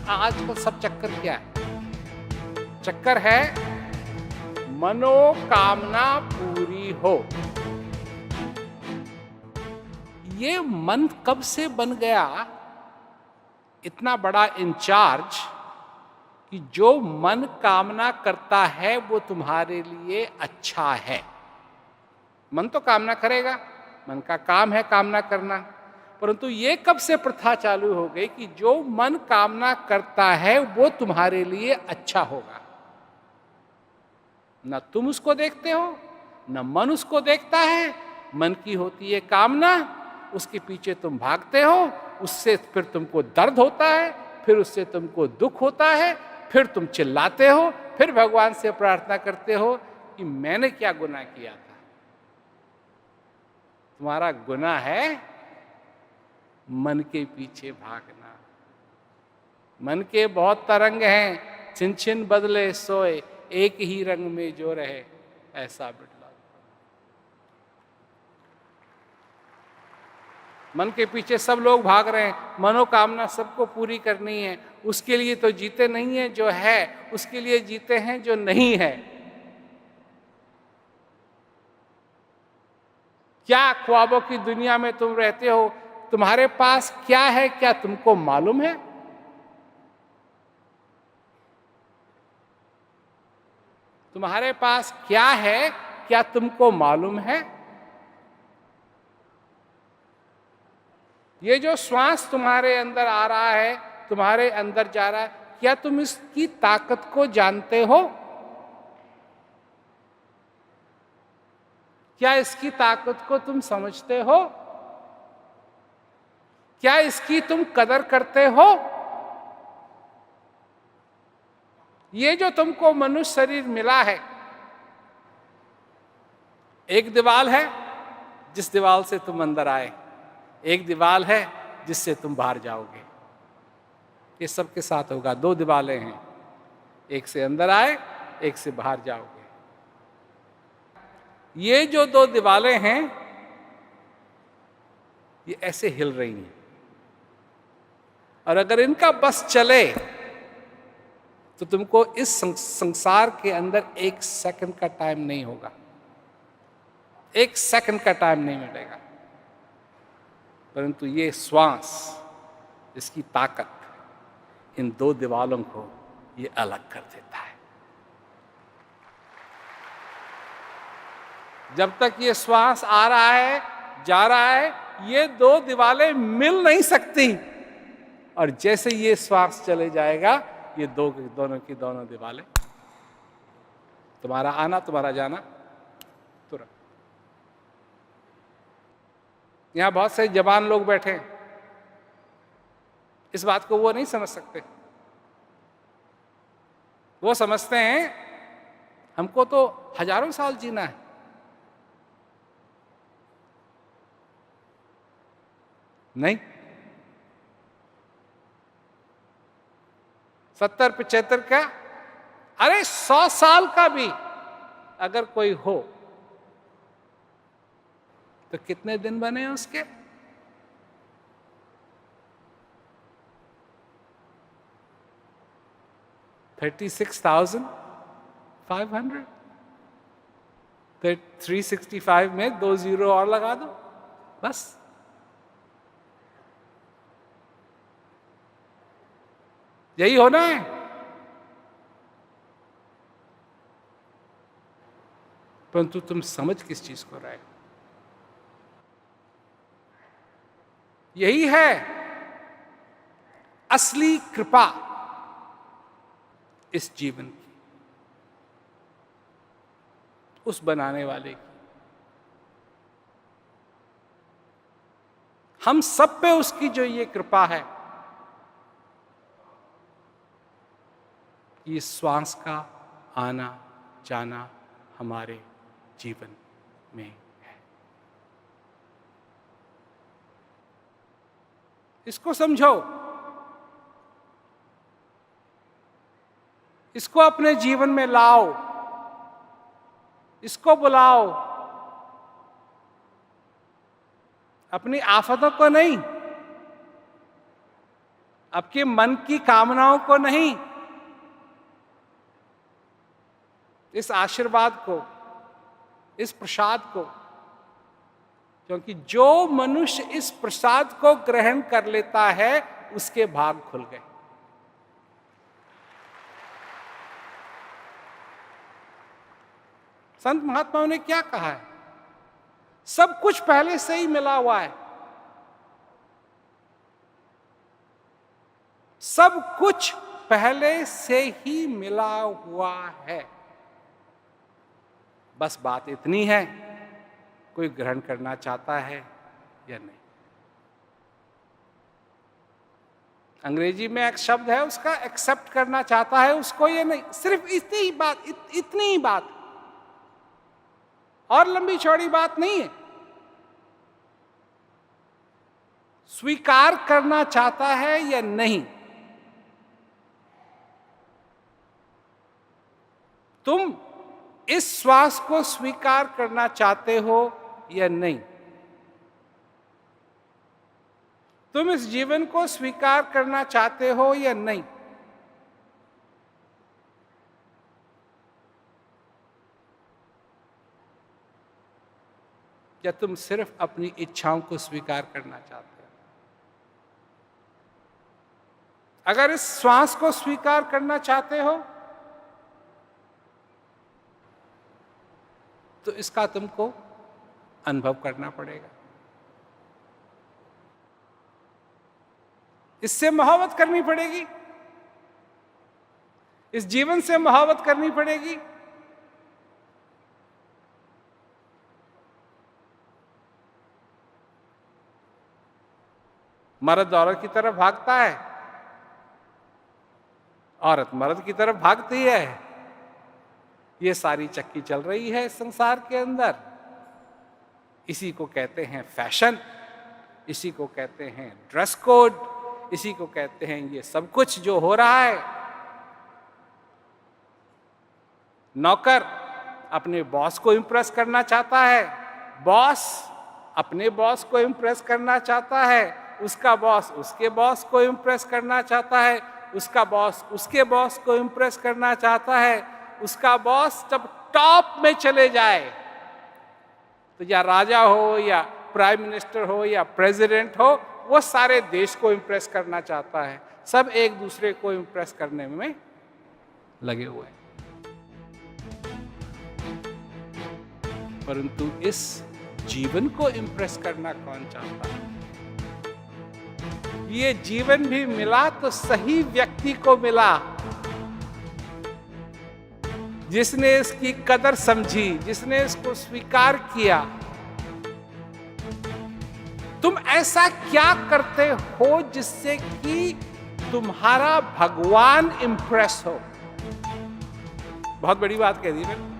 आजकल सब चक्कर क्या है? चक्कर है मनोकामना पूरी हो। ये मन कब से बन गया इतना बड़ा इंचार्ज कि जो मन कामना करता है वो तुम्हारे लिए अच्छा है। मन तो कामना करेगा, मन का काम है कामना करना, परंतु ये कब से प्रथा चालू हो गई कि जो मन कामना करता है वो तुम्हारे लिए अच्छा होगा। न तुम उसको देखते हो, न मन उसको देखता है। मन की होती है कामना, उसके पीछे तुम भागते हो, उससे फिर तुमको दर्द होता है, फिर उससे तुमको दुख होता है, फिर तुम चिल्लाते हो, फिर भगवान से प्रार्थना करते हो कि मैंने क्या गुनाह किया था। तुम्हारा गुनाह है मन के पीछे भागना। मन के बहुत तरंग हैं, छिन छिन बदले सोए, एक ही रंग में जो रहे ऐसा बिटला। मन के पीछे सब लोग भाग रहे हैं, मनोकामना सबको पूरी करनी है। उसके लिए तो जीते नहीं है जो है, उसके लिए जीते हैं जो नहीं है। क्या ख्वाबों की दुनिया में तुम रहते हो? तुम्हारे पास क्या है, क्या तुमको मालूम है? तुम्हारे पास क्या है, क्या तुमको मालूम है? ये जो श्वास तुम्हारे अंदर आ रहा है, तुम्हारे अंदर जा रहा है, क्या तुम इसकी ताकत को जानते हो? क्या इसकी ताकत को तुम समझते हो? क्या इसकी तुम कदर करते हो? ये जो तुमको मनुष्य शरीर मिला है, एक दीवाल है जिस दीवाल से तुम अंदर आए, एक दीवाल है जिससे तुम बाहर जाओगे। ये सबके साथ होगा। दो दीवालें हैं, एक से अंदर आए, एक से बाहर जाओगे। ये जो दो दीवालें हैं ये ऐसे हिल रही हैं, और अगर इनका बस चले तो तुमको इस संसार के अंदर एक सेकंड का टाइम नहीं होगा, एक सेकंड का टाइम नहीं मिलेगा। परंतु ये श्वास, इसकी ताकत इन दो दीवालों को ये अलग कर देता है। जब तक ये श्वास आ रहा है, जा रहा है, ये दो दीवालें मिल नहीं सकती, और जैसे ये श्वास चले जाएगा ये दोनों की दोनों दीवालें, तुम्हारा आना तुम्हारा जाना तुरंत। यहां बहुत से जवान लोग बैठे हैं, इस बात को वो नहीं समझ सकते। वो समझते हैं हमको तो हजारों साल जीना है। नहीं, 70-75 का, अरे 100 साल का भी अगर कोई हो तो कितने दिन बने हैं उसके? 36,500। तो 365 में 2 जीरो और लगा दो, बस। यही होना है। परंतु तुम समझ किस चीज को रहे हो? यही है असली कृपा इस जीवन की, उस बनाने वाले की। हम सब पे उसकी जो ये कृपा है, ये श्वास का आना जाना हमारे जीवन में है। इसको समझो, इसको अपने जीवन में लाओ, इसको बुलाओ। अपनी आफतों को नहीं, आपके मन की कामनाओं को नहीं, इस आशीर्वाद को, इस प्रसाद को। क्योंकि जो मनुष्य इस प्रसाद को ग्रहण कर लेता है उसके भाग खुल गए। संत महात्माओं ने क्या कहा है? सब कुछ पहले से ही मिला हुआ है, सब कुछ पहले से ही मिला हुआ है। बस बात इतनी है, कोई ग्रहण करना चाहता है या नहीं। अंग्रेजी में एक शब्द है उसका, एक्सेप्ट करना चाहता है उसको या नहीं। सिर्फ इतनी ही बात, इतनी ही बात, और लंबी चौड़ी बात नहीं है। स्वीकार करना चाहता है या नहीं। तुम इस श्वास को स्वीकार करना चाहते हो या नहीं। तुम इस जीवन को स्वीकार करना चाहते हो या नहीं। या तुम सिर्फ अपनी इच्छाओं को स्वीकार करना चाहते हो। अगर इस श्वास को स्वीकार करना चाहते हो तो इसका तुमको अनुभव करना पड़ेगा, इससे मोहब्बत करनी पड़ेगी, इस जीवन से मोहब्बत करनी पड़ेगी। मर्द औरत की तरफ भागता है, औरत मर्द की तरफ भागती है। ये सारी चक्की चल रही है इस संसार के अंदर। इसी को कहते हैं फैशन, इसी को कहते हैं ड्रेस कोड, इसी को कहते हैं ये सब कुछ जो हो रहा है। नौकर अपने बॉस को इंप्रेस करना चाहता है, बॉस अपने बॉस को इंप्रेस करना चाहता है, उसका बॉस उसके बॉस को इंप्रेस करना चाहता है, उसका बॉस उसके बॉस को इंप्रेस करना चाहता है। उसका बॉस जब टॉप में चले जाए तो या राजा हो या प्राइम मिनिस्टर हो या प्रेसिडेंट हो, वो सारे देश को इंप्रेस करना चाहता है। सब एक दूसरे को इंप्रेस करने में लगे हुए हैं। परंतु इस जीवन को इंप्रेस करना कौन चाहता है? ये जीवन भी मिला तो सही व्यक्ति को मिला, जिसने इसकी कदर समझी, जिसने इसको स्वीकार किया। तुम ऐसा क्या करते हो जिससे कि तुम्हारा भगवान इंप्रेस हो? बहुत बड़ी बात कह दी मैंने।